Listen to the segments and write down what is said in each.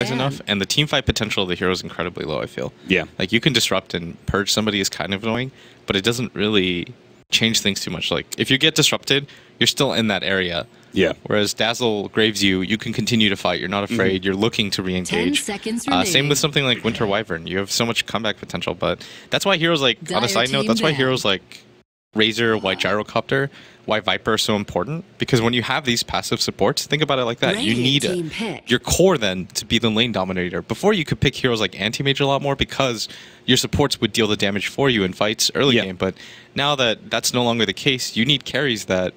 is enough, and the teamfight potential of the hero is incredibly low, I feel. Yeah. Like, you can disrupt and purge somebody is kind of annoying, but it doesn't really change things too much. Like, if you get disrupted, you're still in that area. Yeah. Whereas Dazzle graves you, you can continue to fight. You're not afraid. You're looking to re-engage. 10 seconds Same with something like Winter Wyvern. You have so much comeback potential, but that's why heroes like, on a side note, that's why heroes like Razor, White Gyrocopter, why Viper is so important. Because when you have these passive supports, think about it like that. You need your core then to be the lane dominator. Before, you could pick heroes like Anti-Mage a lot more because your supports would deal the damage for you in fights early game. But now that that's no longer the case, you need carries that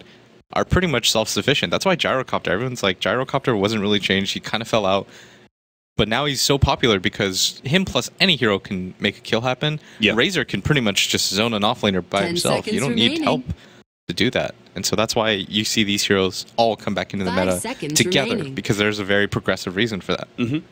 are pretty much self-sufficient. That's why Gyrocopter, everyone's like, Gyrocopter wasn't really changed. He kind of fell out. But now he's so popular because him plus any hero can make a kill happen. Razor can pretty much just zone an offlaner by himself. You don't need help to do that. And so that's why you see these heroes all come back into the meta together, because there's a very progressive reason for that.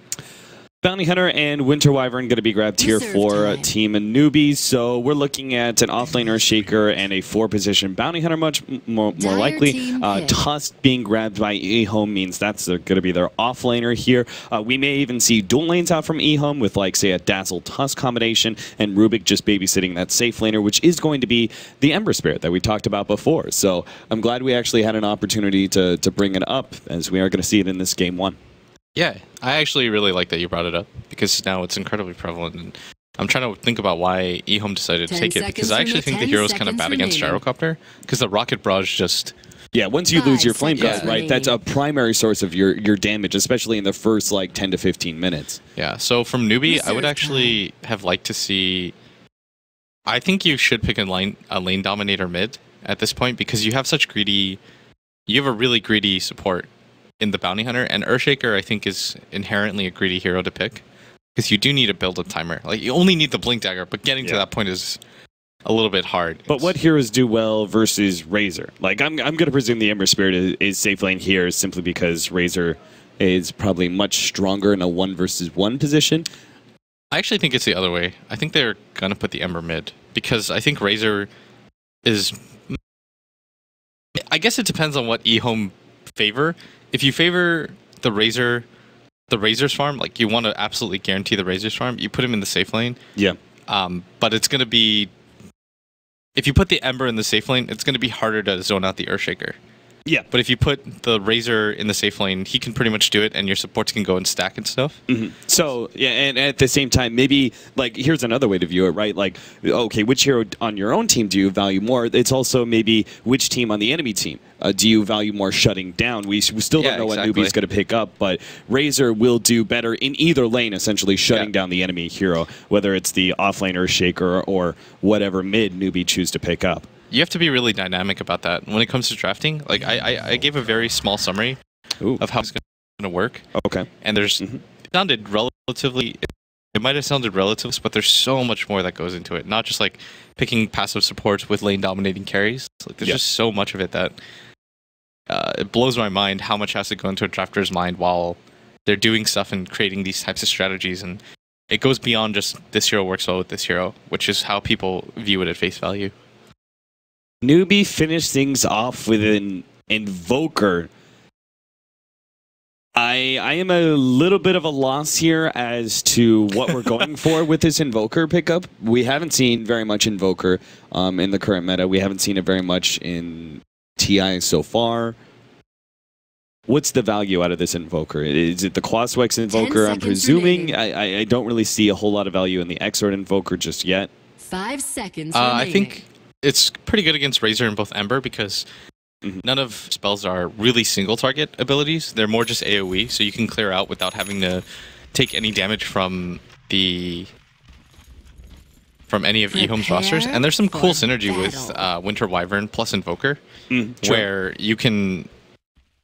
Bounty Hunter and Winter Wyvern going to be grabbed here for Team Newbee. So we're looking at an offlaner, Shaker, and a 4-position Bounty Hunter much more likely. Tusk being grabbed by EHOME means that's going to be their offlaner here. We may even see dual lanes out from EHOME with, like, say, a Dazzle Tusk combination, and Rubik just babysitting that safe laner, which is going to be the Ember Spirit that we talked about before. So I'm glad we actually had an opportunity to bring it up, as we are going to see it in this Game 1. Yeah, I actually really like that you brought it up, because now it's incredibly prevalent. And I'm trying to think about why EHOME decided to take it, because I actually think the hero's kind of bad against Gyrocopter, because the Rocket Barrage just... Yeah, once you lose your Flame Guard, right, that's a primary source of your damage, especially in the first, like, 10 to 15 minutes. Yeah, so from Newbee, I would actually have liked to see... I think you should pick a lane dominator mid at this point, because you have such greedy... You have a really greedy support in the Bounty Hunter, and Earthshaker, I think, is inherently a greedy hero to pick, because you do need a build-up timer. Like, you only need the Blink Dagger, but getting to that point is a little bit hard. But what heroes do well versus Razor? Like, I'm going to presume the Ember Spirit is safe lane here, simply because Razor is probably much stronger in a 1 versus 1 position. I actually think it's the other way. I think they're going to put the Ember mid, because I think Razor is... I guess it depends on what EHOME favor. If you favor the Razor's farm, like, you want to absolutely guarantee the Razor's farm, you put him in the safe lane. Yeah. But it's going to be... If you put the Ember in the safe lane, it's going to be harder to zone out the Earthshaker. Yeah. But if you put the Razor in the safe lane, he can pretty much do it, and your supports can go and stack and stuff. So, yeah, and at the same time, maybe, like, here's another way to view it, right? Like, okay, which hero on your own team do you value more? It's also maybe which team on the enemy team do you value more shutting down? We still don't know what Newbee's going to pick up, but Razor will do better in either lane, essentially shutting down the enemy hero, whether it's the offlaner, Shaker, or whatever mid Newbee choose to pick up. You have to be really dynamic about that. When it comes to drafting, like, I gave a very small summary of how it's going to work. Okay. And there's... It sounded relatively... It might have sounded relative, but there's so much more that goes into it. Not just, like, picking passive supports with lane-dominating carries. Like, there's just so much of it that... it blows my mind how much has to go into a drafter's mind while they're doing stuff and creating these types of strategies. And it goes beyond just this hero works well with this hero, which is how people view it at face value. Newbee finished things off with an Invoker. I am a little bit of a loss here as to what we're going for with this Invoker pickup. We haven't seen very much Invoker in the current meta. We haven't seen it very much in TI so far. What's the value out of this Invoker? Is it the Quaswex Invoker, I'm presuming? I don't really see a whole lot of value in the Exort Invoker just yet. 5 seconds I think it's pretty good against Razor and both Ember, because none of spells are really single target abilities. They're more just AoE, so you can clear out without having to take any damage from any of EHOME's rosters. And there's some cool synergy with Winter Wyvern plus Invoker, where you can,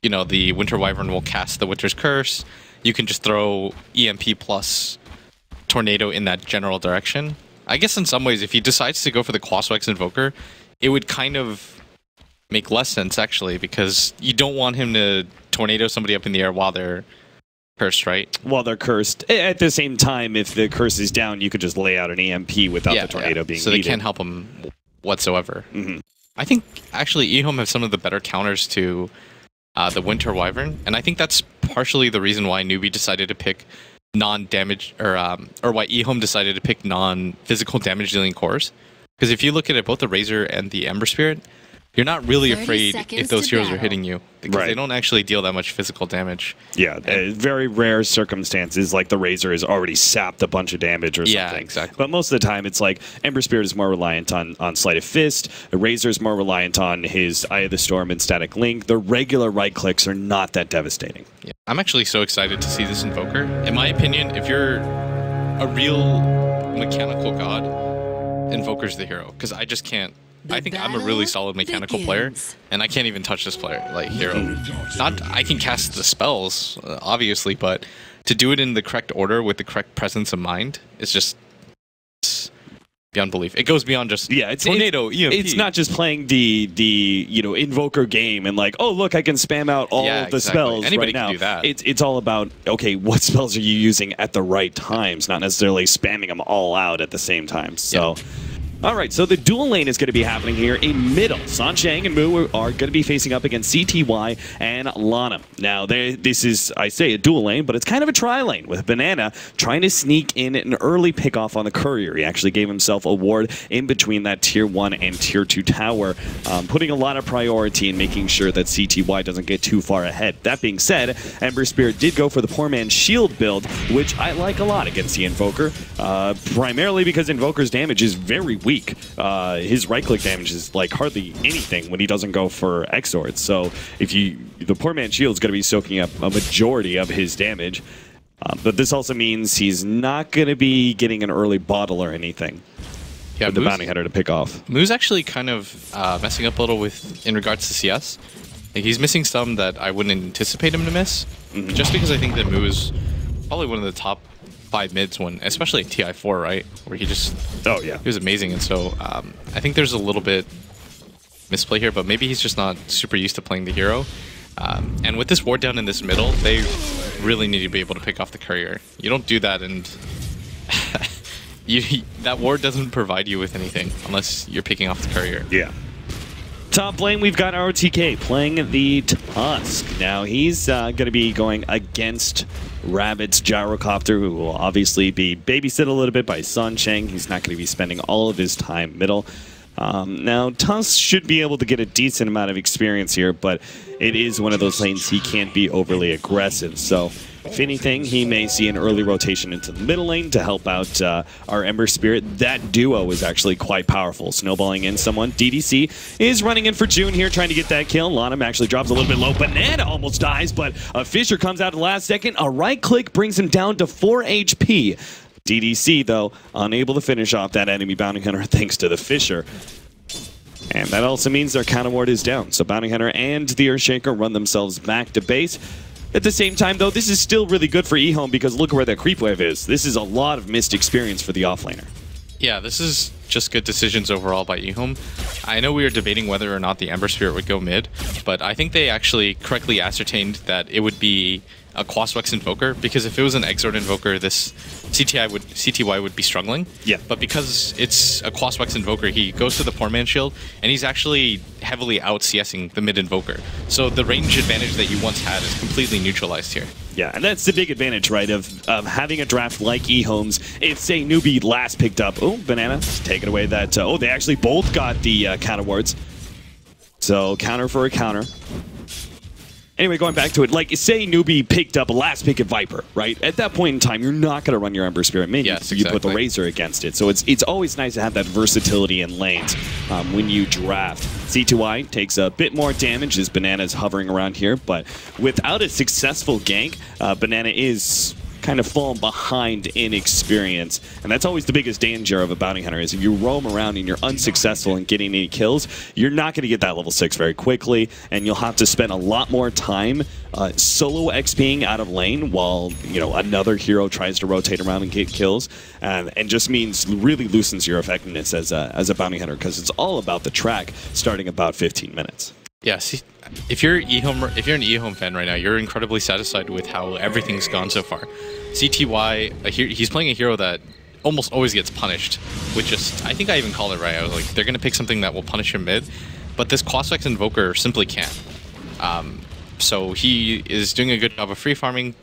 you know, the Winter Wyvern will cast the Winter's Curse. You can just throw EMP plus Tornado in that general direction. I guess in some ways, if he decides to go for the Quaswex Invoker, it would kind of make less sense, actually, because you don't want him to tornado somebody up in the air while they're cursed, right? While they're cursed. At the same time, if the curse is down, you could just lay out an EMP without the tornado being so needed. They can't help him whatsoever. I think, actually, EHOME have some of the better counters to the Winter Wyvern, and I think that's partially the reason why Newbee decided to pick non-damage, or why EHOME decided to pick non-physical damage dealing cores. Because if you look at it, both the Razor and the Ember Spirit, you're not really afraid if those heroes are hitting you, because they don't actually deal that much physical damage. Yeah, very rare circumstances, like the Razor has already sapped a bunch of damage or something. Yeah, exactly. But most of the time, it's like Ember Spirit is more reliant on Sleight of Fist. The Razor is more reliant on his Eye of the Storm and Static Link. The regular right clicks are not that devastating. Yeah. I'm actually so excited to see this Invoker. In my opinion, if you're a real mechanical god, Invoker's the hero, because I just can't. I think I'm a really solid mechanical player, and I can't even touch this player, like, hero. I can cast the spells, obviously, but to do it in the correct order with the correct presence of mind, it's beyond belief. It goes beyond just tornado, EMP. It's not just playing the Invoker game and like, oh look, I can spam out all of the spells. Anybody right can now. do that. It's all about, okay, what spells are you using at the right times, not necessarily spamming them all out at the same time. So. All right, so the dual lane is going to be happening here in middle. Sansheng and Mu are going to be facing up against CTY and Lana. Now, this is, I say, a dual lane, but it's kind of a tri-lane with Banana trying to sneak in an early pickoff on the Courier. He actually gave himself a ward in between that Tier 1 and Tier 2 tower, putting a lot of priority in making sure that CTY doesn't get too far ahead. That being said, Ember Spirit did go for the poor man's shield build, which I like a lot against the Invoker, primarily because Invoker's damage is very weak. His right-click damage is like hardly anything when he doesn't go for Exords. So the poor man's shield is going to be soaking up a majority of his damage. But this also means he's not going to be getting an early bottle or anything. Yeah, the bounty hunter to pick off. Moo's actually kind of messing up a little in regards to CS. Like, he's missing some that I wouldn't anticipate him to miss, just because I think that Moo is probably one of the top 5 mids when, especially at TI4, right? Where he just, he was amazing. And so I think there's a little bit misplay here, but maybe he's just not super used to playing the hero. And with this ward down in this middle, they really need to be able to pick off the Courier. You don't do that, and that ward doesn't provide you with anything unless you're picking off the Courier. Yeah. Top lane, we've got RTK playing the Tusk. Now, he's going to be going against Rabbit's Gyrocopter, who will obviously be babysit a little bit by Sansheng. He's not going to be spending all of his time middle. Now, Tusk should be able to get a decent amount of experience here, but it is one of those lanes he can't be overly aggressive. So, if anything, he may see an early rotation into the middle lane to help out our Ember Spirit. That duo is actually quite powerful, snowballing in someone. DDC is running in for June here, trying to get that kill. Lanham actually drops a little bit low. Banana almost dies, but a Fisher comes out at the last second. A right click brings him down to 4 HP. DDC, though, unable to finish off that enemy bounty hunter thanks to the Fisher. And that also means their counter ward is down. So bounty hunter and the Earthshaker run themselves back to base. At the same time, though, this is still really good for EHOME because look where that creep wave is. This is a lot of missed experience for the offlaner. Yeah, this is just good decisions overall by EHOME. I know we were debating whether or not the Ember Spirit would go mid, but I think they actually correctly ascertained that it would be a Quaswex Invoker, because if it was an Exort Invoker, this CTY would be struggling. Yeah. But because it's a Quaswex Invoker, he goes to the poor man's shield, and he's actually heavily out-CSing the mid Invoker. So the range advantage that you once had is completely neutralized here. Yeah, and that's the big advantage, right, of having a draft like EHOME's. If, say, Newbee last picked up, Banana, taking away that, they actually both got the counter wards. So, counter for a counter. Anyway, going back to it, like, say Newbee picked up a last pick at Viper, right? At that point in time, you're not going to run your Ember Spirit minion, so you put the Razor against it. So it's always nice to have that versatility in lanes when you draft. C2I takes a bit more damage as Banana's hovering around here, but without a successful gank, Banana is kind of falling behind in experience. And that's always the biggest danger of a bounty hunter, is if you roam around and you're unsuccessful in getting any kills, you're not going to get that level 6 very quickly, and you'll have to spend a lot more time solo XPing out of lane while, you know, another hero tries to rotate around and get kills, and just means really loosens your effectiveness as a bounty hunter, because it's all about the track starting about 15 minutes. Yeah, see, if you're an EHOME fan right now, you're incredibly satisfied with how everything's gone so far. CTY, he's playing a hero that almost always gets punished, with just, I think I even called it right. I was like, they're going to pick something that will punish him mid, but this Quaswex Invoker simply can't. So he is doing a good job of free farming.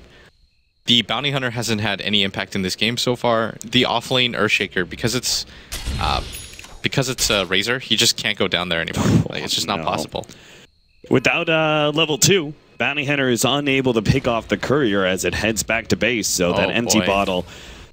the Bounty Hunter hasn't had any impact in this game so far. The offlane Earthshaker, because it's Razor, he just can't go down there anymore. Like, it's just not possible. Without level 2, Bounty Hunter is unable to pick off the Courier as it heads back to base, so that empty bottle.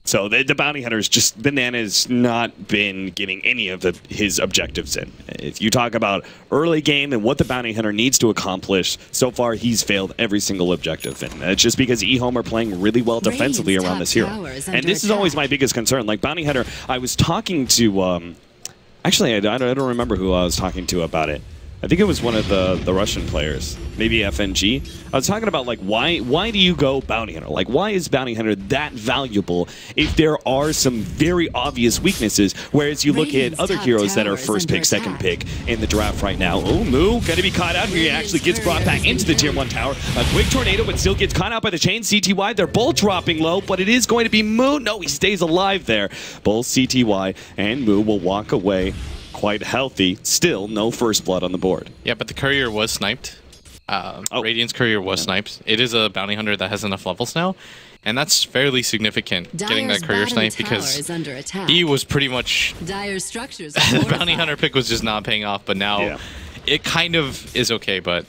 So the Bounty Hunter's just, Banana's not been getting any of his objectives in. If you talk about early game and what the Bounty Hunter needs to accomplish, so far he's failed every single objective. And it's just because EHOME are playing really well defensively around this hero. And this is always my biggest concern. Like Bounty Hunter, I was talking to, actually I don't remember who I was talking to about it. I think it was one of the Russian players, maybe FNG. I was talking about, like, why do you go Bounty Hunter? Like, why is Bounty Hunter that valuable if there are some very obvious weaknesses, whereas you look at other heroes that are first pick, second pick in the draft right now. Oh, Moo, gonna be caught out here. He actually gets brought back into the tier 1 tower. A quick tornado, but still gets caught out by the chain. CTY, they're both dropping low, but it is going to be Moo. No, he stays alive there. Both CTY and Moo will walk away quite healthy. Still, no first blood on the board. Yeah, but the Courier was sniped. Radiant's Courier was sniped. It is a Bounty Hunter that has enough levels now, and that's fairly significant, getting that Courier snipe, because he was pretty much... the Bounty Hunter pick was just not paying off, but now it kind of is okay, but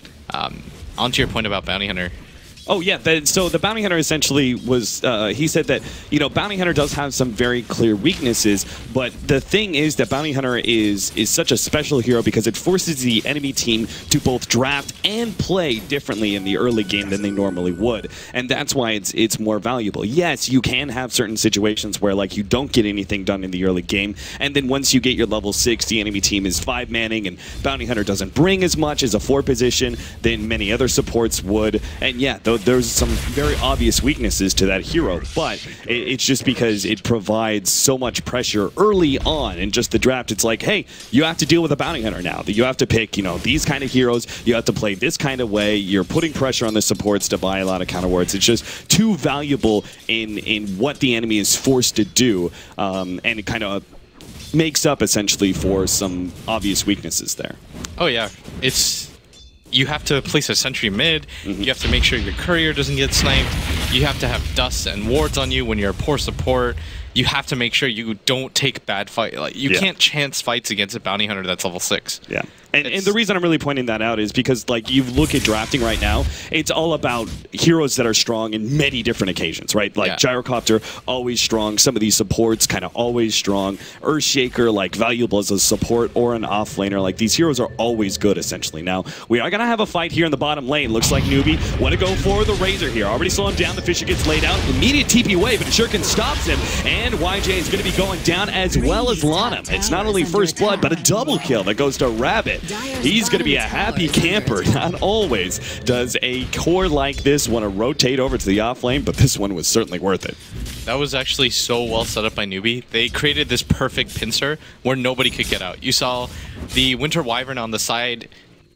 onto your point about Bounty Hunter. Oh, yeah. So the Bounty Hunter essentially was, he said that, you know, Bounty Hunter does have some very clear weaknesses, but the thing is that Bounty Hunter is such a special hero because it forces the enemy team to both draft and play differently in the early game than they normally would. And that's why it's more valuable. Yes, you can have certain situations where, like, you don't get anything done in the early game, and then once you get your level 6, the enemy team is 5-manning, and Bounty Hunter doesn't bring as much as a 4 position than many other supports would. And yeah, there's some very obvious weaknesses to that hero, but it's just because it provides so much pressure early on in just the draft. It's like, hey, you have to deal with a Bounty Hunter now. You have to pick, you know, these kind of heroes. You have to play this kind of way. You're putting pressure on the supports to buy a lot of counter wards. It's just too valuable in what the enemy is forced to do, and it kind of makes up essentially for some obvious weaknesses there. Oh yeah, you have to place a sentry mid, you have to make sure your Courier doesn't get sniped, you have to have dust and wards on you when you're a poor support, you have to make sure you don't take bad fight. Like, you can't chance fights against a Bounty Hunter that's level 6. Yeah. And the reason I'm really pointing that out is because, like, you look at drafting right now, it's all about heroes that are strong in many different occasions, right? Like Gyrocopter, always strong. Some of these supports, kind of always strong. Earthshaker, like, valuable as a support or an offlaner. Like, these heroes are always good, essentially. Now, we are going to have a fight here in the bottom lane. Looks like Newbee want to go for the Razor here. Already slowing down. The Fisher gets laid out. Immediate TP away, but Shuriken stops him. And YJ is going to be going down as well as Lana. It's not only first blood, but a double kill that goes to Rabbit. He's going to be a happy camper. Not always does a core like this want to rotate over to the off lane, but this one was certainly worth it. That was actually so well set up by Newbee. They created this perfect pincer where nobody could get out. You saw the Winter Wyvern on the side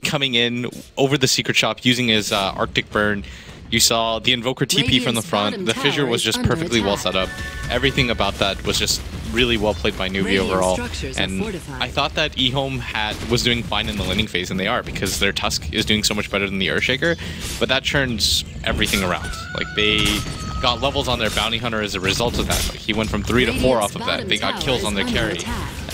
coming in over the secret shop using his Arctic Burn. You saw the Invoker TP from the front. The Fissure was just perfectly well set up. Everything about that was just really well played by Newbee overall. And I thought that EHOME was doing fine in the laning phase, and they are, because their Tusk is doing so much better than the Earthshaker. But that turns everything around. Like, they got levels on their Bounty Hunter as a result of that. Like, he went from 3 to 4 off of that. They got kills on their carry.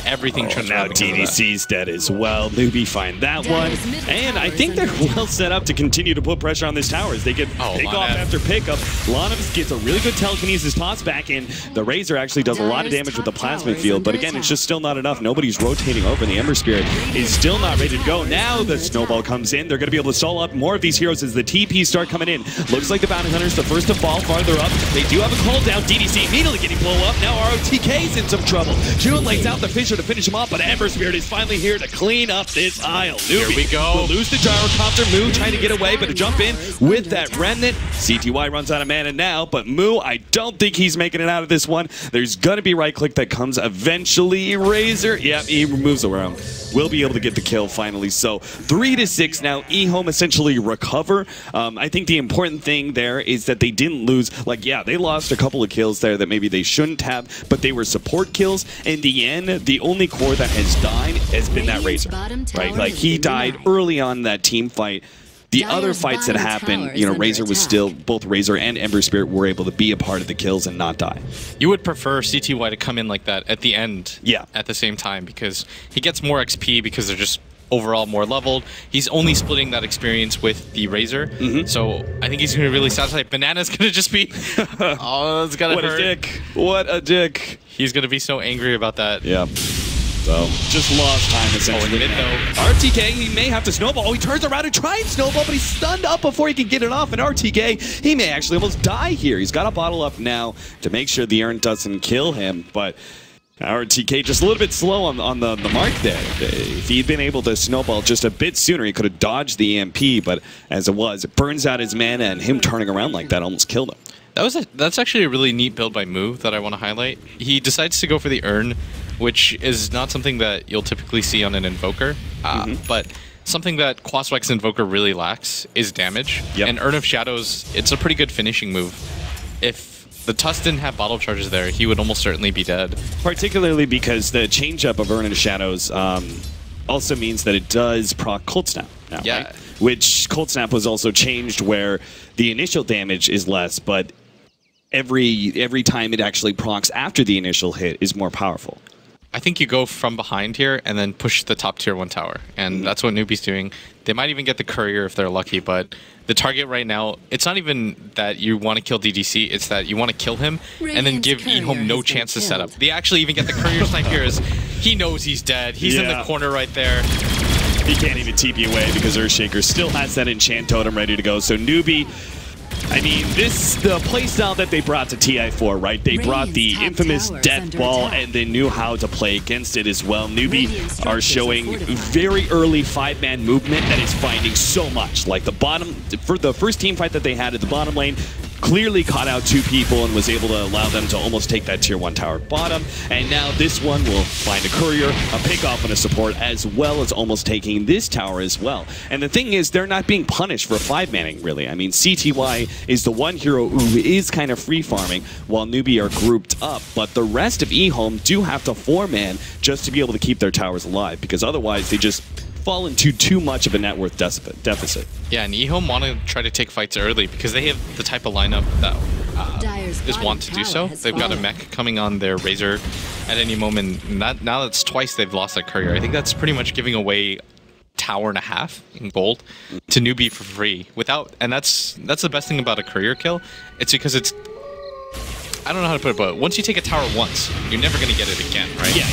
Everything turned now around. DDC's dead as well. Newbee find that one. And I think they're well set up to continue to put pressure on this tower as they get pick off after pickup. Lanav gets a really good telekinesis toss back in. The Razor actually does a lot of damage with the plasma field, but again, it's just still not enough. Nobody's rotating over. The Ember Spirit is still not ready to go. Now the Snowball comes in. They're going to be able to stall up more of these heroes as the TPs start coming in. Looks like the Bounty Hunter's the first to fall farther up. They do have a call down. DDC immediately getting blow up. Now ROTK's in some trouble. June lays out the Fissure to finish him off, but Ember Spirit is finally here to clean up this aisle. Newbee here we go. Will lose the Gyrocopter. Moo trying to get away, but to jump in with that Remnant. CTY runs out of mana now, but Moo, I don't think he's making it out of this one. There's going to be right click that comes eventually. Razor, yeah, he moves around. Will be able to get the kill finally. So 3 to 6 now. EHOME essentially recover. I think the important thing there is that they didn't lose. Like, yeah, they lost a couple of kills there that maybe they shouldn't have, but they were support kills. In the end, the only core that has died has been that Razor, right? Like, he died early on that team fight. The other fights that happened, you know, Razor was still, both Razor and Ember Spirit were able to be a part of the kills and not die. You would prefer CTY to come in like that at the end, yeah, at the same time, because he gets more XP because they're just overall more leveled. He's only splitting that experience with the Razor, so I think he's going to really satisfy. Banana's going to just be, oh, it's got to hurt. What a dick. What a dick. He's going to be so angry about that. Yeah. So, just lost time essentially. RTK, he may have to snowball. Oh, he turns around and tries snowball, but he's stunned up before he can get it off. And RTK, he may actually almost die here. He's got a bottle up now to make sure the urn doesn't kill him, but RTK just a little bit slow on the mark there. If he'd been able to snowball just a bit sooner, he could have dodged the EMP, but as it was, it burns out his mana, and him turning around like that almost killed him. That's actually a really neat build by Move that I want to highlight. He decides to go for the urn, which is not something that you'll typically see on an Invoker, but something that Quaswex Invoker really lacks is damage. And Urn of Shadows, it's a pretty good finishing move. If the Tusk didn't have bottle charges there, he would almost certainly be dead. Particularly because the change-up of Urn of Shadows also means that it does proc Cold Snap now, right? Which Cold Snap was also changed where the initial damage is less, but every time it actually procs after the initial hit is more powerful. I think you go from behind here and then push the top tier 1 tower, and that's what Newbee's doing. They might even get the courier if they're lucky, but the target right now, it's not even that you want to kill DDC, it's that you want to kill him and then give EHOME no chance to set up. They actually even get the courier snipe here as he knows he's dead. He's in the corner right there. He can't even TP away because Earthshaker still has that enchant totem ready to go. So Newbee, I mean, the playstyle that they brought to TI4, right? They brought the infamous Death Ball and they knew how to play against it as well. Newbee are showing very early 5-man movement that is finding so much. Like the bottom, for the first team fight that they had at the bottom lane, clearly caught out 2 people and was able to allow them to almost take that tier 1 tower bottom. And now this one will find a courier, a pickoff, and a support, as well as almost taking this tower as well. And the thing is, they're not being punished for 5-manning, really. I mean, CTY is the one hero who is kind of free farming, while Newbee are grouped up. But the rest of EHOME do have to 4-man just to be able to keep their towers alive, because otherwise they just fall into too much of a net worth deficit. Yeah, and EHOME want to try to take fights early because they have the type of lineup that is want to do so. They've got a mech coming on their Razor at any moment. And now that's twice they've lost that courier. I think that's pretty much giving away tower and a half in gold to Newbee for free. And that's the best thing about a courier kill. It's because it's, I don't know how to put it, but once you take a tower once, you're never going to get it again, right? Yeah,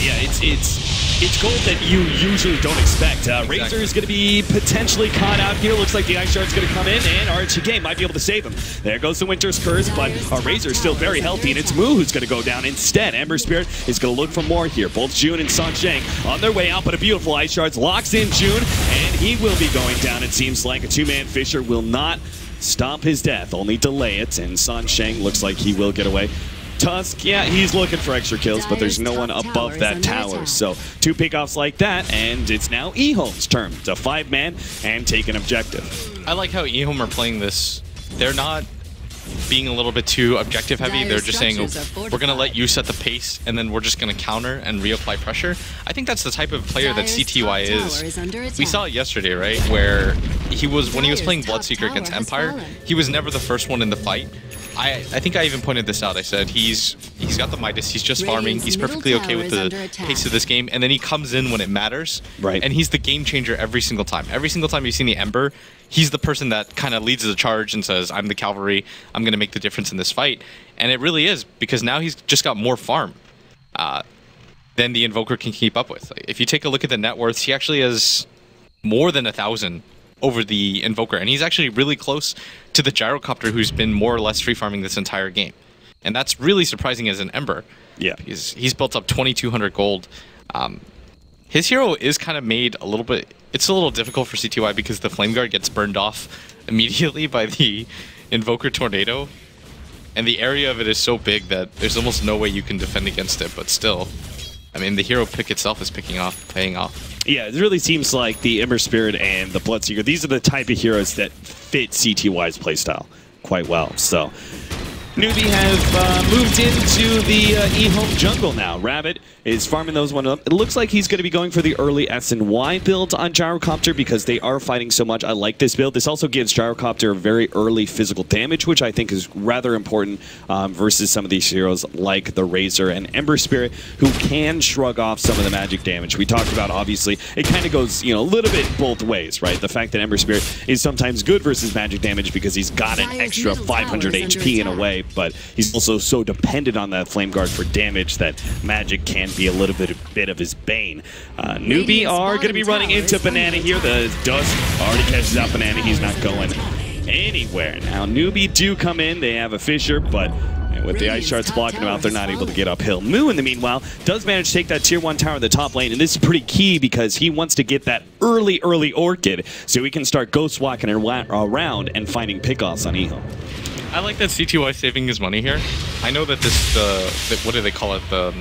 it's gold that you usually don't expect. Razor is going to be potentially caught out here. Looks like the Ice Shard's going to come in, and RTK might be able to save him. There goes the Winter's Curse, but Razor is still very healthy, and it's Moo who's going to go down instead. Ember Spirit is going to look for more here. Both June and Sansheng on their way out, but a beautiful Ice Shards locks in June, and he will be going down. It seems like a 2-man Fisher will not stop his death, only delay it, and Sansheng looks like he will get away. Tusk, yeah, he's looking for extra kills, but there's no one above that tower. So 2 pickoffs like that, and it's now EHOME's turn to 5-man and take an objective. I like how EHOME are playing this. They're not being a little bit too objective heavy. They're just saying, we're going to let you set the pace, and then we're just going to counter and reapply pressure. I think that's the type of player that CTY is. We saw it yesterday, right, where when he was playing Bloodseeker against Empire, he was never the first one in the fight. I think I even pointed this out. I said he's got the Midas, he's just farming, he's perfectly okay with the pace of this game, and then he comes in when it matters, right? And he's the game changer every single time. Every single time you've seen the Ember, he's the person that kind of leads the charge and says, I'm the cavalry, I'm going to make the difference in this fight. And it really is, because now he's just got more farm than the Invoker can keep up with. Like, if you take a look at the net worths, he actually has more than 1,000 over the Invoker, and he's actually really close to the Gyrocopter, who's been more or less free farming this entire game. And that's really surprising as an Ember. Yeah. He's built up 2,200 gold. His hero is kind of made a little bit, it's a little difficult for CTY because the Flame Guard gets burned off immediately by the Invoker Tornado. And the area of it is so big that there's almost no way you can defend against it, but still, I mean, the hero pick itself is paying off. Yeah, it really seems like the Ember Spirit and the Bloodseeker, these are the type of heroes that fit CTY's playstyle quite well. So Newbee have moved into the EHOME jungle now. Rabbit is farming those one up. It looks like he's going to be going for the early S&Y build on Gyrocopter because they are fighting so much. I like this build. This also gives Gyrocopter very early physical damage, which I think is rather important versus some of these heroes like the Razor and Ember Spirit, who can shrug off some of the magic damage. We talked about, obviously, it kind of goes, you know, a little bit both ways, right? The fact that Ember Spirit is sometimes good versus magic damage because he's got an extra 500 HP in a way, but he's also so dependent on that Flame Guard for damage that magic can be a little bit of his bane. Newbee are going to be running into Banana here. The dust already catches out Banana. He's not going anywhere. Now, Newbee do come in. They have a Fissure, but with the ice shards blocking them out, they're not able to get uphill. Moo, in the meanwhile, does manage to take that tier 1 tower in the top lane, and this is pretty key because he wants to get that early Orchid so he can start ghost walking around and finding pickoffs on EHOME. I like that CTY saving his money here. I know that this, what do they call it? I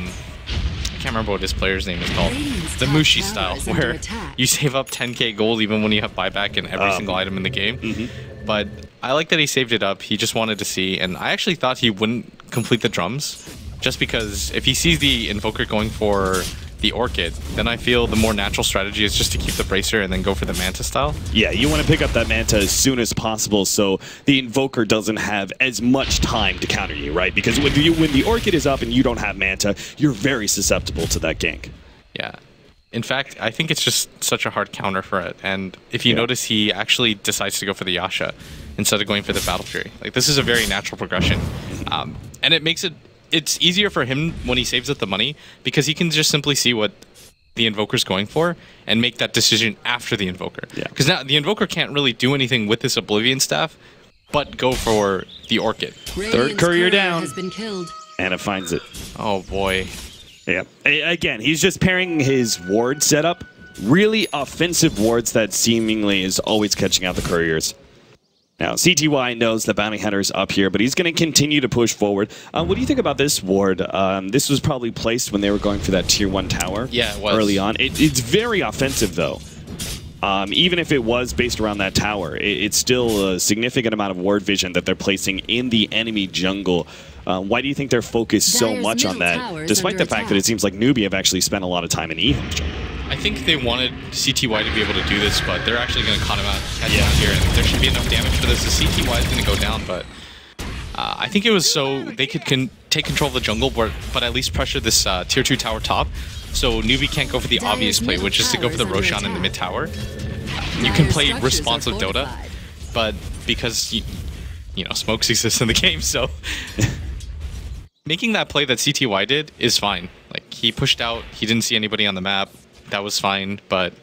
can't remember what his player's name is called. The Mushi style, where you save up 10k gold even when you have buyback in every single item in the game. But I like that he saved it up. He just wanted to see, and I actually thought he wouldn't complete the drums, just because if he sees the Invoker going for the Orchid, then I feel the more natural strategy is just to keep the Bracer and then go for the Manta style. Yeah, you want to pick up that Manta as soon as possible so the Invoker doesn't have as much time to counter you, right? Because when the Orchid is up and you don't have Manta, you're very susceptible to that gank. Yeah. In fact, I think it's just such a hard counter for it. And if you notice, he actually decides to go for the Yasha instead of going for the Battle Fury. Like, this is a very natural progression. And it makes it's easier for him when he saves up the money because he can just simply see what the Invoker's going for and make that decision after the Invoker. Because now the Invoker can't really do anything with this Oblivion Staff but go for the Orchid. Third courier down. Has been killed. And it finds it. Oh boy. Yeah. Again, he's just pairing his ward setup. Really offensive wards that seemingly is always catching out the couriers. Now, CTY knows the Bounty Hunter's up here, but he's going to continue to push forward. What do you think about this ward? This was probably placed when they were going for that tier 1 tower early on. It's very offensive, though. Even if it was based around that tower, it's still a significant amount of ward vision that they're placing in the enemy jungle. Why do you think they're focused so much on that, despite the fact that it seems like Newbee have actually spent a lot of time in EHOME jungle? I think they wanted CTY to be able to do this, but they're actually going to cut him out here, and there should be enough damage for this. The CTY is going to go down, but I think it was so they could take control of the jungle, but at least pressure this tier 2 tower top, so Newbee can't go for the obvious play, which is to go for the Roshan in the mid tower. You can play responsive Dota, but because you know, smokes exist in the game, so making that play that CTY did is fine. Like, he pushed out, he didn't see anybody on the map. That was fine, but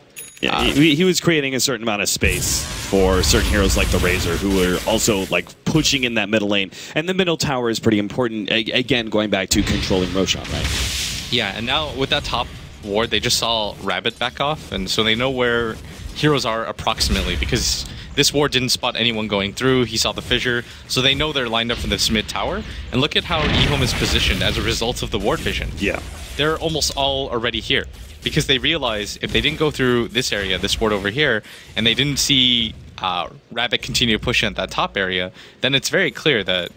yeah, he was creating a certain amount of space for certain heroes like the Razor, who were also like pushing in that middle lane. And the middle tower is pretty important. Again, going back to controlling Roshan, right? Yeah, and now with that top ward, they just saw Rabbit back off, and so they know where heroes are approximately, because this ward didn't spot anyone going through. He saw the fissure, so they know they're lined up for this mid tower. And look at how EHOME is positioned as a result of the ward vision. Yeah, they're almost all already here, because they realize if they didn't go through this area, this ward over here, and they didn't see Rabbit continue pushing at that top area, then it's very clear that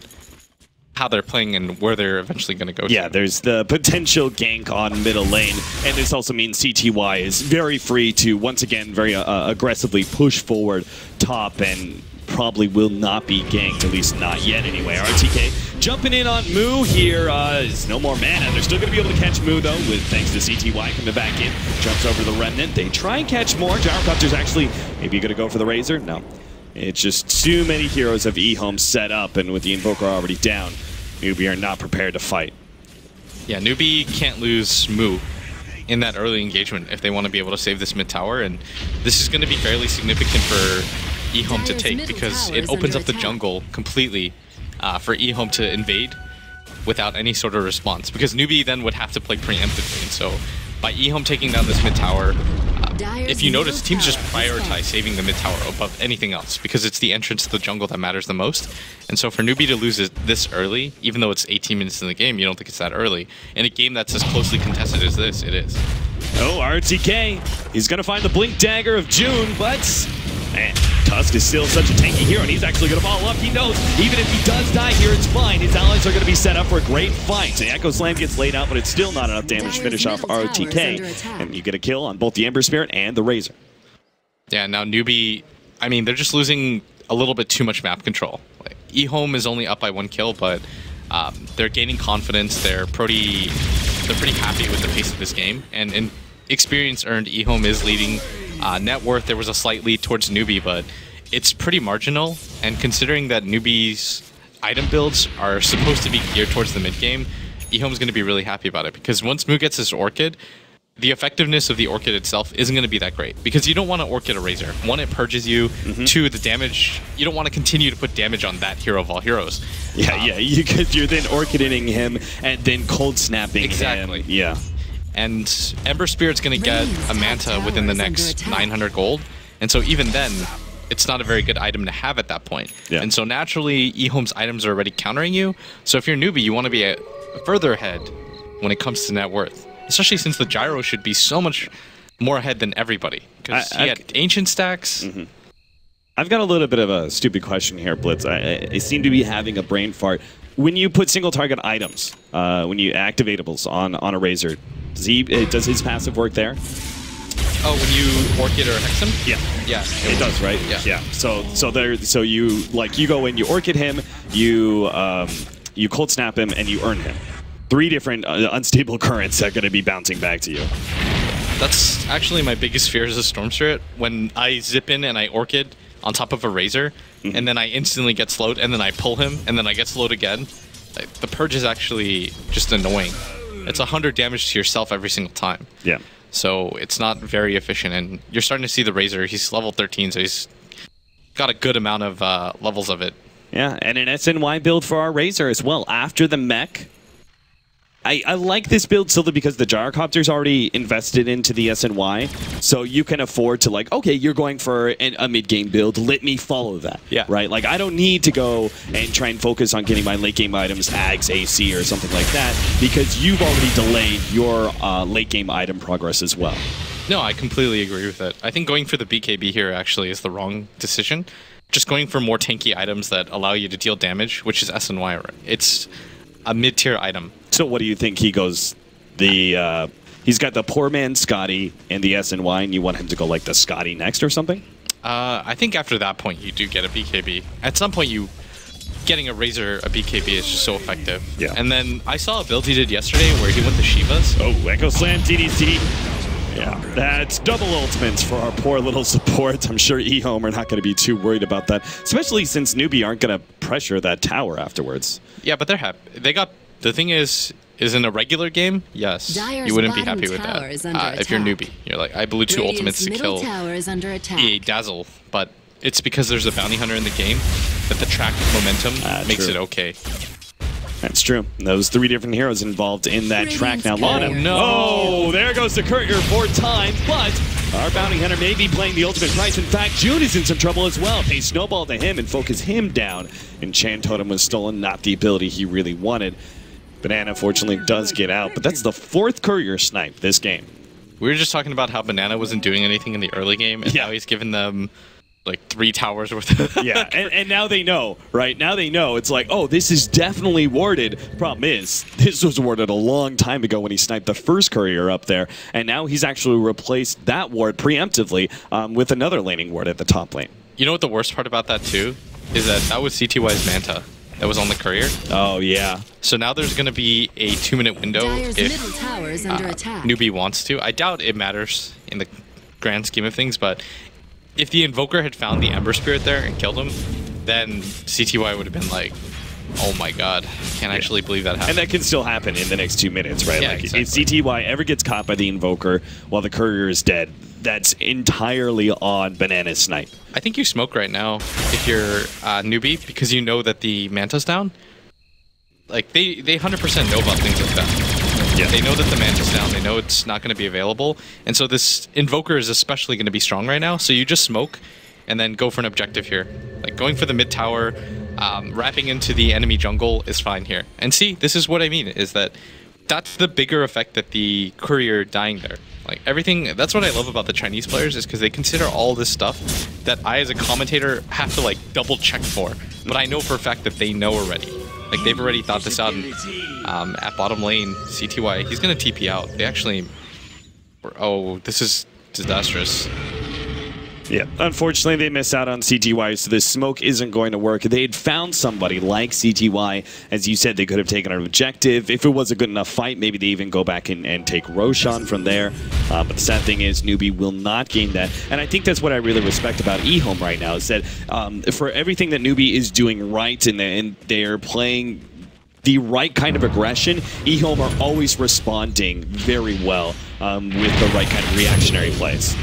how they're playing and where they're eventually going to go to. Yeah, there's the potential gank on middle lane, and this also means CTY is very free to, once again, very aggressively push forward top, and probably will not be ganked, at least not yet anyway. RTK jumping in on Moo here. There's no more mana. They're still going to be able to catch Moo, though, with thanks to CTY coming back in. Jumps over the Remnant. They try and catch more. Gyrocopter's actually maybe going to go for the Razor. No. It's just too many heroes of EHOME set up, and with the Invoker already down, Newbee are not prepared to fight. Yeah, Newbee can't lose Moo in that early engagement if they want to be able to save this mid tower, and this is going to be fairly significant for EHOME to take, because it opens up the jungle completely for EHOME to invade without any sort of response, because Newbee then would have to play preemptively. And so by EHOME taking down this mid tower, if you notice, teams just prioritize saving the mid tower above anything else, because it's the entrance to the jungle that matters the most. And so for Newbee to lose it this early, even though it's 18 minutes in the game, you don't think it's that early. In a game that's as closely contested as this, it is. Oh, RTK, he's going to find the Blink Dagger of June, but man, Tusk is still such a tanky hero, and he's actually going to follow up. He knows even if he does die here, it's fine. His allies are going to be set up for a great fight. The Echo Slam gets laid out, but it's still not enough damage to finish off RTK. And you get a kill on both the Ember Spirit and the Razor. Yeah, now Newbee, I mean, they're just losing a little bit too much map control. Like, EHOME is only up by 1 kill, but they're gaining confidence. They're pretty happy with the pace of this game, and in experience earned, EHOME is leading. Net worth, there was a slight lead towards Newbee, but it's pretty marginal. And considering that Newbee's item builds are supposed to be geared towards the mid game, EHOME's going to be really happy about it, because once Moo gets his Orchid, the effectiveness of the Orchid itself isn't going to be that great, because you don't want to Orchid a Razor. One, it purges you. Two, the damage, you don't want to continue to put damage on that hero of all heroes. Yeah, you're then Orchiding him and then cold snapping him. Yeah. And Ember Spirit's going to get a Manta within the next 900 gold, and so even then, it's not a very good item to have at that point. Yeah. And so naturally, EHOME's items are already countering you, so if you're Newbee, you want to be further ahead when it comes to net worth. Especially since the gyro should be so much more ahead than everybody. Because he had ancient stacks. I've got a little bit of a stupid question here, Blitz. I seem to be having a brain fart. When you put single target items, when you activatables on a Razor, does his passive work there? Oh, when you Orchid or Hex him? Yeah, it does, right? Yeah. So you go in, you Orchid him, you cold snap him, and you earn him. 3 different unstable currents are going to be bouncing back to you. That's actually my biggest fear as a Storm Spirit. When I zip in and I Orchid on top of a Razor, and then I instantly get slowed, and then I pull him, and then I get slowed again. The purge is actually just annoying. It's 100 damage to yourself every single time. Yeah. So it's not very efficient, and you're starting to see the Razor. He's level 13, so he's got a good amount of levels of it. Yeah, and an SNY build for our Razor as well. After the mech, I like this build solely because the Gyrocopter's already invested into the SNY, so you can afford to, like, okay, you're going for a mid-game build, let me follow that. Yeah. Right? Like, I don't need to go and try and focus on getting my late-game items, Ags, AC, or something like that, because you've already delayed your late-game item progress as well. No, I completely agree with that. I think going for the BKB here actually is the wrong decision. Just going for more tanky items that allow you to deal damage, which is SNY. It's a mid-tier item. So what do you think he goes? He's got the poor man Scotty and the SNY, and you want him to go like the Scotty next or something? I think after that point you do get a BKB. At some point getting a Razor a BKB is just so effective. Yeah. And then I saw a build he did yesterday where he went to Shivas. Oh, Echo Slam TDC. Yeah, that's double ultimates for our poor little support. I'm sure EHOME are not going to be too worried about that, especially since Newbee aren't going to pressure that tower afterwards. Yeah, but they're happy. The thing is in a regular game, yes, you wouldn't be happy with that. If you're Newbee, you're like, I blew 2 ultimates to kill EA Dazzle, but it's because there's a bounty hunter in the game that the track momentum makes it okay. That's true. Those 3 different heroes involved in that track now. Lana. No. Oh, there goes the courier 4 times, but our bounty hunter may be playing the ultimate price. In fact, June is in some trouble as well. They snowball to him and focus him down. Enchant Totem was stolen, not the ability he really wanted. Banana, fortunately, does get out, but that's the 4th courier snipe this game. We were just talking about how Banana wasn't doing anything in the early game, and now he's given them like 3 towers worth of and now they know, right? Now they know. It's like, oh, this is definitely warded. Problem is, this was warded a long time ago when he sniped the first courier up there, and now he's actually replaced that ward preemptively with another laning ward at the top lane. You know what the worst part about that too is that was CTY's Manta that was on the courier. Oh yeah. So now there's going to be a 2-minute window if Newbee wants to. I doubt it matters in the grand scheme of things, but if the Invoker had found the Ember Spirit there and killed him, then CTY would have been like, oh my god, can't actually believe that happened. And that can still happen in the next 2 minutes, right? Yeah, like exactly. If CTY ever gets caught by the Invoker while the courier is dead, that's entirely on Banana's snipe. I think you smoke right now if you're Newbee, because you know that the Manta's down. Like, they 100% know about things like that. Yeah. They know that the Manta's down. They know it's not going to be available. And so this Invoker is especially going to be strong right now. So you just smoke and then go for an objective here. Like, going for the mid tower, wrapping into the enemy jungle is fine here. And see, this is what I mean, is that that's the bigger effect that the courier dying there. Like everything, that's what I love about the Chinese players is because they consider all this stuff that I as a commentator have to like double check for. But I know for a fact that they know already. Like they've already thought this out. And, at bottom lane, CTY, he's gonna TP out. They actually, oh, this is disastrous. Yeah, unfortunately they miss out on CTY, so this smoke isn't going to work. They had found somebody like CTY. As you said, they could have taken an objective. If it was a good enough fight, maybe they even go back and take Roshan from there. But the sad thing is, Newbee will not gain that. And I think that's what I really respect about EHOME right now, is that for everything that Newbee is doing right, and they're playing the right kind of aggression, EHOME are always responding very well with the right kind of reactionary plays.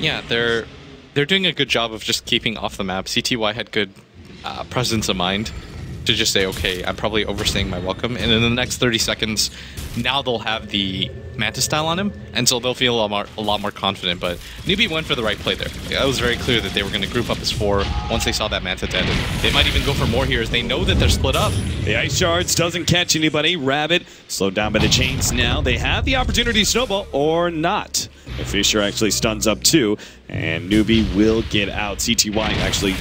Yeah, they're doing a good job of just keeping off the map. CTY had good presence of mind to just say, okay, I'm probably overstaying my welcome, and in the next 30 seconds, now they'll have the Manta style on him, and so they'll feel a lot more confident. But Newbee went for the right play there. It was very clear that they were going to group up as 4 once they saw that Manta dead. And they might even go for more here as they know that they're split up. The Ice Shards doesn't catch anybody. Rabbit slowed down by the chains now. They have the opportunity to snowball or not. The Fisher actually stuns up too, and Newbee will get out. CTY actually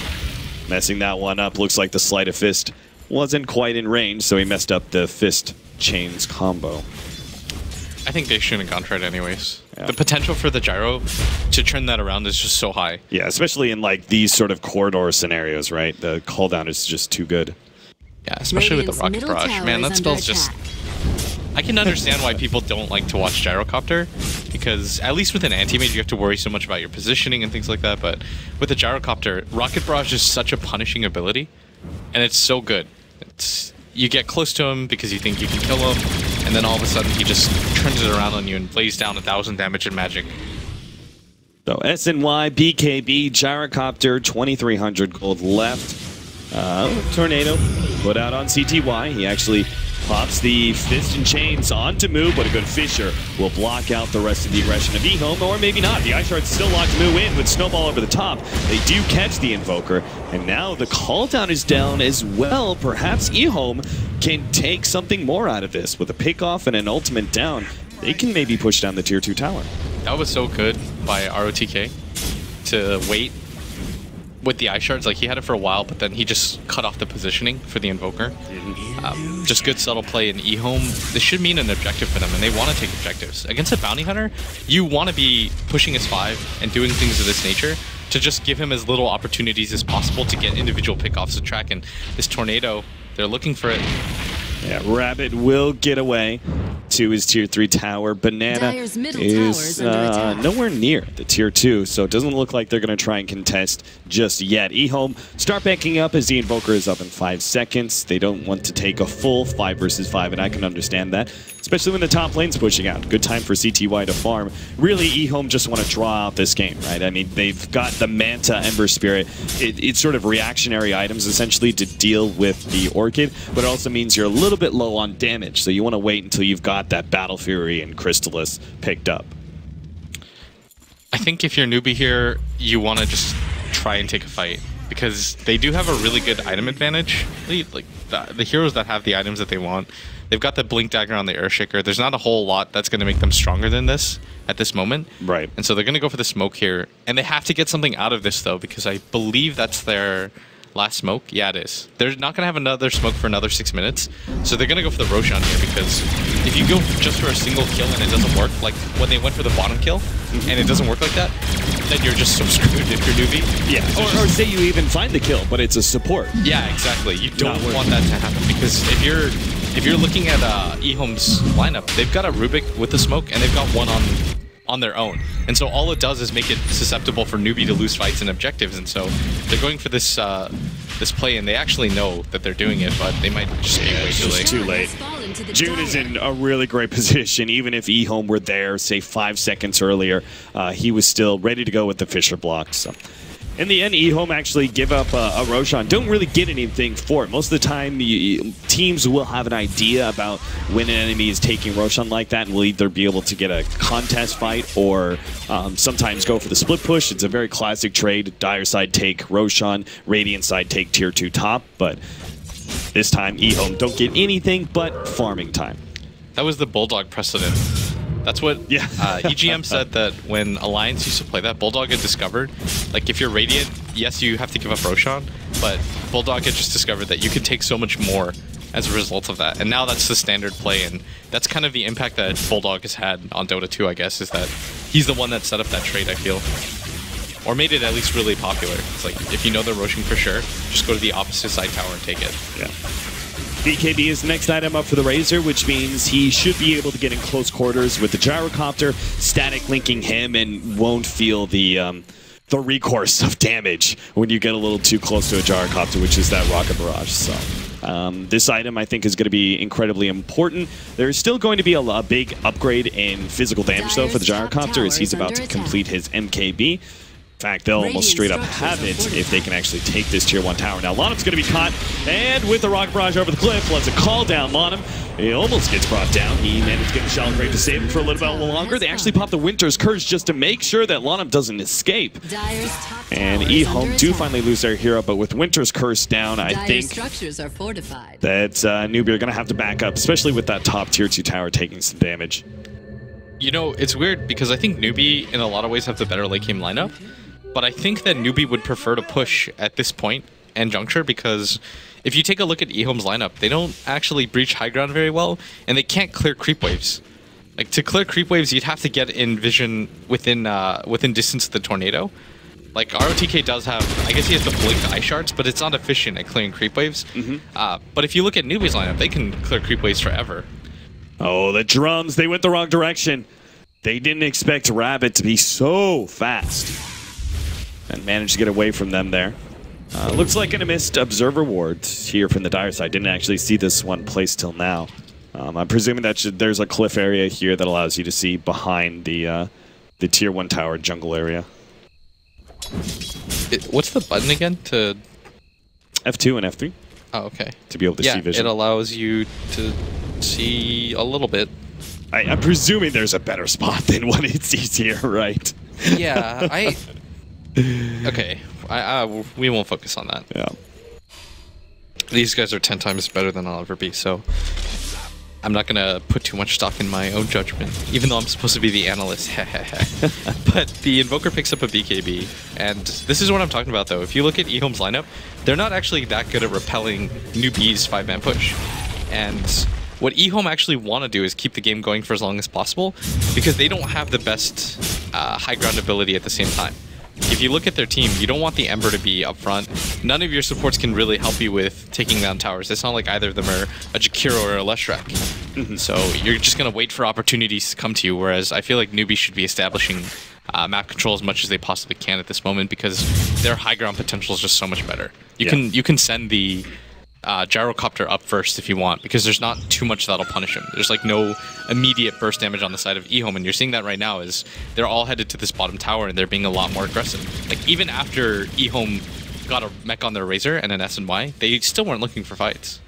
messing that one up. Looks like the Sleight of Fist wasn't quite in range, so he messed up the Fist Chains combo. I think they shouldn't have gone for it anyways. Yeah. The potential for the gyro to turn that around is just so high. Yeah, especially in like these sort of corridor scenarios, right? The cooldown is just too good. Yeah, especially with the Rocket Barrage. Man, that spell's just... I can understand why people don't like to watch Gyrocopter, because at least with an anti-mage you have to worry so much about your positioning and things like that, but with the Gyrocopter, Rocket Barrage is such a punishing ability, and it's so good. You get close to him because you think you can kill him, and then all of a sudden he just turns it around on you and lays down 1,000 damage in magic. So SNY, BKB, Gyrocopter, 2,300 gold left. Tornado put out on CTY. He actually pops the Fist and Chains onto Moo, but a good Fisher will block out the rest of the aggression of EHOME, or maybe not. The Ice Shard still locked Moo in with Snowball over the top. They do catch the Invoker, and now the cooldown is down as well. Perhaps EHOME can take something more out of this. With a pick-off and an ultimate down, they can maybe push down the Tier 2 tower. That was so good by ROTK to wait with the Ice Shards. Like, he had it for a while, but then he just cut off the positioning for the Invoker. Just good subtle play in EHOME. This should mean an objective for them, and they want to take objectives. Against a Bounty Hunter, you want to be pushing his 5 and doing things of this nature to just give him as little opportunities as possible to get individual pickoffs of track. And this Tornado, they're looking for it. Yeah, Rabbit will get away to his Tier 3 tower. Banana is nowhere near the Tier 2, so it doesn't look like they're going to try and contest just yet. EHOME start backing up as the Invoker is up in 5 seconds. They don't want to take a full 5 versus 5, and I can understand that, especially when the top lane's pushing out. Good time for CTY to farm. Really, EHOME just want to draw out this game, right? I mean, they've got the Manta, Ember Spirit. It's sort of reactionary items, essentially, to deal with the Orchid, but it also means you're a little bit low on damage, so you want to wait until you've got that Battle Fury and Crystallis picked up. I think if you're Newbee here, you want to just try and take a fight, because they do have a really good item advantage. Like the heroes that have the items that they want, they've got the Blink Dagger on the Earthshaker. There's not a whole lot that's going to make them stronger than this at this moment. Right. And so they're going to go for the smoke here, and they have to get something out of this, though, because I believe that's their last smoke. Yeah, it is. They're not going to have another smoke for another 6 minutes, so they're going to go for the Roshan here, because if you go just for a single kill and it doesn't work, like when they went for the bottom kill and it doesn't work like that, then you're just so screwed if you're Newbee. Yeah, or say you even find the kill, but it's a support. Yeah, exactly. You don't want that to happen, because if you're looking at EHOME's lineup, they've got a Rubik with the smoke, and they've got one on their own. And so all it does is make it susceptible for Newbee to lose fights and objectives. And so they're going for this this play, and they actually know that they're doing it, but they might just be way too late. Too late. June is in a really great position. Even if EHOME were there, say 5 seconds earlier, he was still ready to go with the Fisher block. So in the end, EHOME actually give up a Roshan. Don't really get anything for it. Most of the time, teams will have an idea about when an enemy is taking Roshan like that, and will either be able to get a contest fight or sometimes go for the split push. It's a very classic trade. Dire side take Roshan, Radiant side take Tier 2 top, but this time EHOME don't get anything but farming time. That was the Bulldog precedent. That's what EGM said, that when Alliance used to play that, Bulldog had discovered, like, if you're Radiant, yes, you have to give up Roshan, but Bulldog had just discovered that you could take so much more as a result of that. And now that's the standard play, and that's kind of the impact that Bulldog has had on Dota 2, I guess, is that he's the one that set up that trade, I feel. Or made it at least really popular. It's like, if you know they're rushing for sure, just go to the opposite side tower and take it. Yeah. BKB is the next item up for the Razor, which means he should be able to get in close quarters with the gyrocopter, static linking him, and won't feel the recourse of damage when you get a little too close to a gyrocopter, which is that rocket barrage. So this item, I think, is going to be incredibly important. There's still going to be a big upgrade in physical damage, though, for the gyrocopter, as he's about to complete his MKB. In fact, they'll almost straight up have it if they can actually take this tier 1 tower. Now, Lonum's going to be caught, and with the rocket barrage over the cliff, let's a call down Lonum. He almost gets brought down. He managed to get the Shallow Grave to save him for a little bit longer. They actually pop the Winter's Curse just to make sure that Lonum doesn't escape. And EHOME do finally lose their hero, but with Winter's Curse down, I think that Newbee are going to have to back up, especially with that top tier 2 tower taking some damage. You know, it's weird because I think Newbee, in a lot of ways, have the better late game lineup. But I think that Newbee would prefer to push at this point and juncture, because if you take a look at EHOME's lineup, they don't actually breach high ground very well, and they can't clear creep waves. Like, to clear creep waves, you'd have to get in vision within distance of the tornado. Like, ROTK does have, I guess he has the blinked ice shards, but it's not efficient at clearing creep waves. But if you look at Newbee's lineup, they can clear creep waves forever. Oh, the drums, they went the wrong direction. They didn't expect Rabbit to be so fast. And managed to get away from them there. Looks like a missed Observer Ward here from the Dire side. Didn't actually see this one placed till now. I'm presuming that there's a cliff area here that allows you to see behind the tier 1 tower jungle area. What's the button again? To F2 and F3. Oh, okay. To be able to see vision. It allows you to see a little bit. I'm presuming there's a better spot than what it sees here, right? Yeah, okay, we won't focus on that. Yeah. These guys are 10 times better than I'll ever be, so I'm not gonna put too much stock in my own judgment, even though I'm supposed to be the analyst. But the Invoker picks up a BKB, and this is what I'm talking about, though. If you look at EHOME's lineup, they're not actually that good at repelling Newbee's 5-man push. And what EHOME actually want to do is keep the game going for as long as possible, because they don't have the best high ground ability at the same time. If you look at their team, you don't want the Ember to be up front. None of your supports can really help you with taking down towers. It's not like either of them are a Jakiro or a Leshrac. So you're just going to wait for opportunities to come to you, whereas I feel like Newbee should be establishing map control as much as they possibly can at this moment, because their high ground potential is just so much better. You can send the gyrocopter up first if you want, because there's not too much that'll punish him. There's like no immediate burst damage on the side of EHOME, and you're seeing that right now is they're all headed to this bottom tower and they're being a lot more aggressive. Like, even after EHOME got a mech on their Razor and an SNY, they still weren't looking for fights.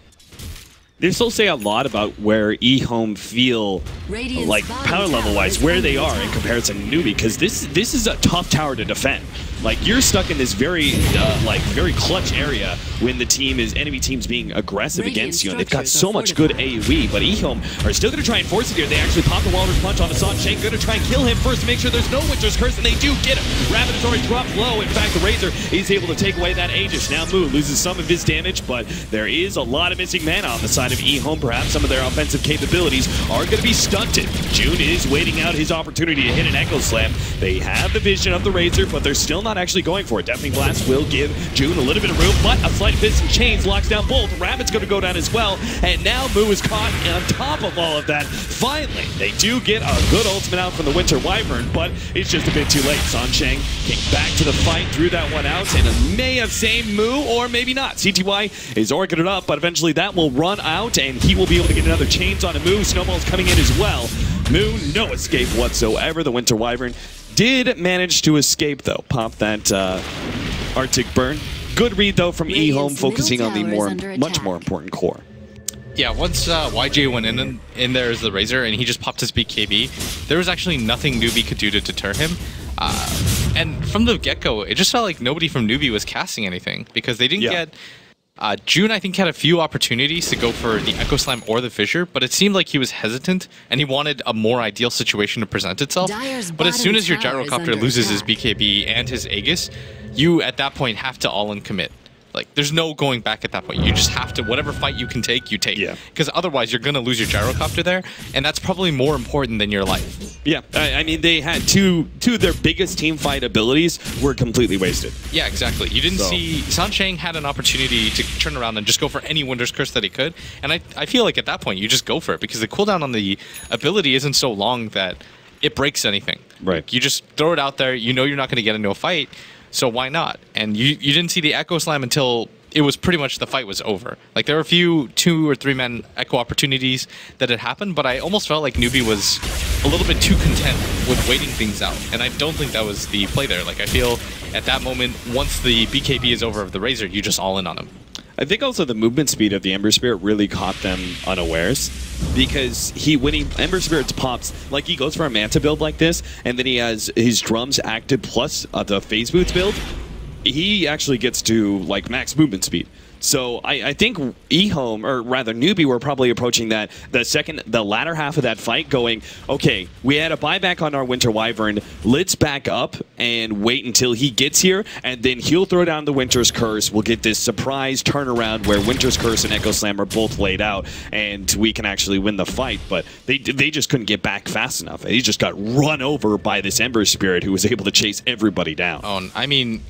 They still say a lot about where EHOME feel, like, power level-wise, where they are in comparison to Newbee, because this is a tough tower to defend. Like, you're stuck in this very clutch area when the enemy team's being aggressive against you, and they've got so much good AoE, but EHOME are still going to try and force it here. They actually pop the Walrus Punch on Assange Shane, going to try and kill him first to make sure there's no Winter's Curse, and they do get him. Rabbit has already dropped low. In fact, the Razor is able to take away that Aegis. Now Moo loses some of his damage, but there is a lot of missing mana on the side of EHOME. Perhaps some of their offensive capabilities are going to be stunted. June is waiting out his opportunity to hit an Echo Slam. They have the vision of the Razor, but they're still not actually going for it. Deafening Blast will give June a little bit of room, but a Sleight of Fist and Chains locks down both. Rabbit's going to go down as well, and now Moo is caught on top of all of that. Finally, they do get a good ultimate out from the Winter Wyvern, but it's just a bit too late. Sansheng came back to the fight, threw that one out, and may have saved Moo, or maybe not. CTY is orching it up, but eventually that will run out, and he will be able to get another Chains on a Moo. Snowball's coming in as well. Moo, no escape whatsoever. The Winter Wyvern did manage to escape, though. Pop that Arctic Burn. Good read, though, from EHOME, focusing on the much more important core. Yeah, once YJ went in there as the Razor, and he just popped his BKB, there was actually nothing Newbee could do to deter him. And from the get-go, it just felt like nobody from Newbee was casting anything, because they didn't get June, I think, had a few opportunities to go for the Echo Slam or the Fissure, but it seemed like he was hesitant, and he wanted a more ideal situation to present itself. But as soon as your Gyrocopter loses his BKB and his Aegis, you, at that point, have to all-in commit. Like, there's no going back at that point. You just have to, whatever fight you can take, you take. Yeah. Because otherwise, you're going to lose your Gyrocopter there, and that's probably more important than your life. Yeah, I mean, they had two of their biggest team fight abilities were completely wasted. Yeah, exactly. You didn't see... Sansheng had an opportunity to turn around and just go for any Winter's Curse that he could, and I feel like at that point, you just go for it, because the cooldown on the ability isn't so long that it breaks anything. Right. Like, you just throw it out there, you know you're not going to get into a fight, so why not? And you didn't see the Echo Slam until it was pretty much the fight was over. Like, there were a few 2 or 3 man Echo opportunities that had happened, but I almost felt like Newbee was a little bit too content with waiting things out. And I don't think that was the play there. Like, I feel at that moment, once the BKB is over of the Razor, you just all in on him. I think also the movement speed of the Ember Spirit really caught them unawares, because when Ember Spirit pops, like, he goes for a Manta build like this, and then he has his drums active plus the Phase Boots build, he actually gets to, like, max movement speed. So I think EHOME, or rather Newbee, were probably approaching that the latter half of that fight going, okay, we had a buyback on our Winter Wyvern, let's back up and wait until he gets here, and then he'll throw down the Winter's Curse. We'll get this surprise turnaround where Winter's Curse and Echo Slam are both laid out, and we can actually win the fight. But they just couldn't get back fast enough. He just got run over by this Ember Spirit, who was able to chase everybody down. Oh, I mean...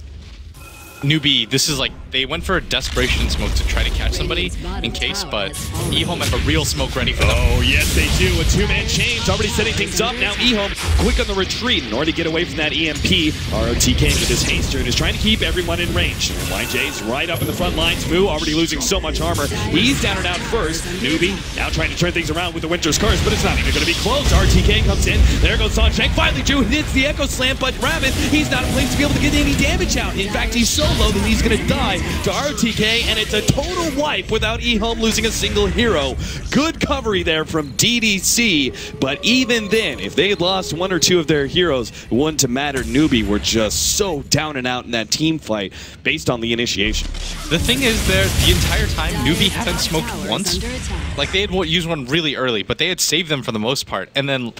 Newbee, this is like, they went for a desperation smoke to try to catch somebody in case, but EHOME have a real smoke ready for them. Oh, yes, they do. A two-man chain's already setting things up. Now EHOME quick on the retreat in order to get away from that EMP. ROTK with his haster and is trying to keep everyone in range. YJ's right up in the front lines. Moo already losing so much armor. He's down and out first. Newbee now trying to turn things around with the Winter's Curse, but it's not even going to be close. RTK comes in. There goes Sansheng. Finally, Drew hits the Echo Slam, but Rabbit, he's not in place to be able to get any damage out. In fact, he's so low that he's going to die to RTK, and it's a total wipe without EHOME losing a single hero. Good covery there from DDC, but even then, if they had lost 1 or 2 of their heroes, it wouldn't have mattered. Newbee were just so down and out in that team fight based on the initiation. The thing is, there the entire time, Newbee hadn't smoked once. Like, they had used one really early, but they had saved them for the most part, and then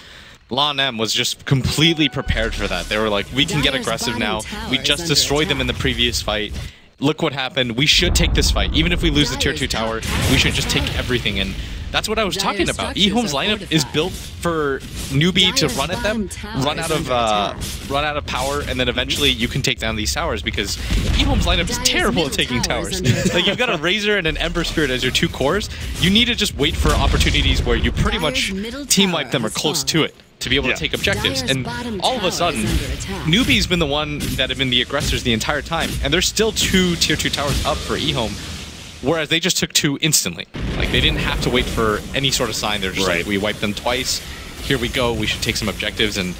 Lon M was just completely prepared for that. They were like, we can get aggressive now. We just destroyed them in the previous fight. Look what happened. We should take this fight. Even if we lose the tier 2 tower, we should just take everything. And that's what I was talking about. EHOME's lineup is built for Newbee to run at them, run out of power, and then eventually you can take down these towers, because EHOME's lineup is terrible at taking towers. Like, you've got a Razor and an Ember Spirit as your 2 cores. You need to just wait for opportunities where you pretty much team wipe them or close to it to be able to take objectives. And all of a sudden, Newbee's been the one that have been the aggressors the entire time, and there's still 2 tier 2 towers up for EHOME, whereas they just took 2 instantly. Like, they didn't have to wait for any sort of sign. They're just like, we wiped them twice, here we go, we should take some objectives. And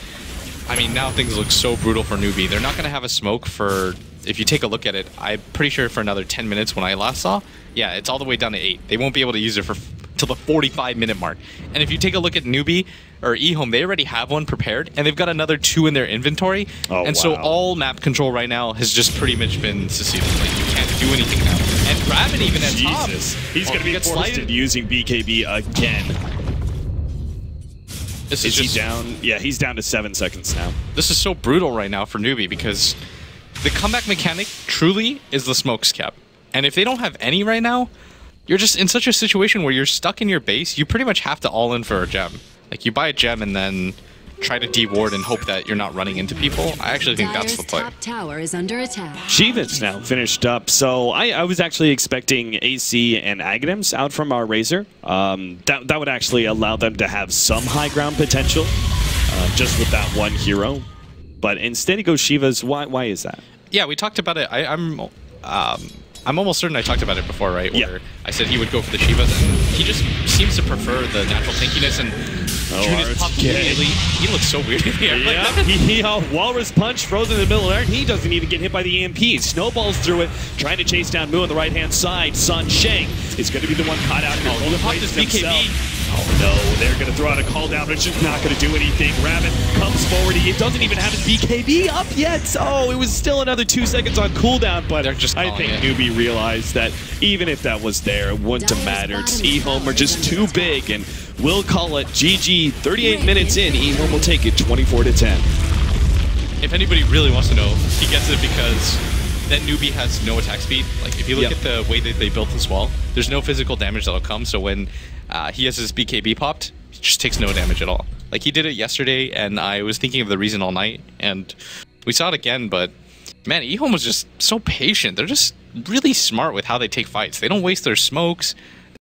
I mean, now things look so brutal for Newbee. They're not going to have a smoke for, if you take a look at it, I'm pretty sure for another 10 minutes when I last saw. Yeah, it's all the way down to 8. They won't be able to use it for till the 45-minute mark. And if you take a look at Newbee or EHOME, they already have one prepared, and they've got another 2 in their inventory. So all map control right now has just pretty much been seceded. Like, you can't do anything now. And Rabbit even at top. He's going to be forced into using BKB again. Is he down? Yeah, he's down to 7 seconds now. This is so brutal right now for Newbee, because the comeback mechanic truly is the smokes cap. And if they don't have any right now, you're just in such a situation where you're stuck in your base. You pretty much have to all in for a gem. Like, you buy a gem and then try to de-ward and hope that you're not running into people. I actually think that's the play. Top tower is under attack. Shiva's now finished up, so I was actually expecting AC and Aghanims out from our Razor. That would actually allow them to have some high ground potential, just with that one hero. But instead he goes Shiva's. Why is that? Yeah, we talked about it. I'm almost certain I talked about it before, right? Where I said he would go for the Shivas, and he just seems to prefer the natural tankiness, and June is popped immediately. He looks so weird in here. Yeah, Walrus Punch frozen in the middle there. He doesn't even get hit by the EMP. Snowballs through it, trying to chase down Moo on the right-hand side. Sansheng is going to be the one caught out here. He popped his BKB. Oh no, they're going to throw out a call down, but it's just not going to do anything. Rabbit comes forward. He doesn't even have his BKB up yet. Oh, it was still another 2 seconds on cooldown, but I think Newbee realized that even if that was there, it wouldn't have mattered. EHOME are just too big, and we'll call it GG. 38 minutes in, EHOME will take it 24-10. If anybody really wants to know, he gets it because that Newbee has no attack speed. Like, if you look at the way that they built this wall, there's no physical damage that'll come, so when he has his BKB popped, he just takes no damage at all. Like, he did it yesterday, and I was thinking of the reason all night, and we saw it again, but man, EHOME was just so patient. They're just really smart with how they take fights. They don't waste their smokes.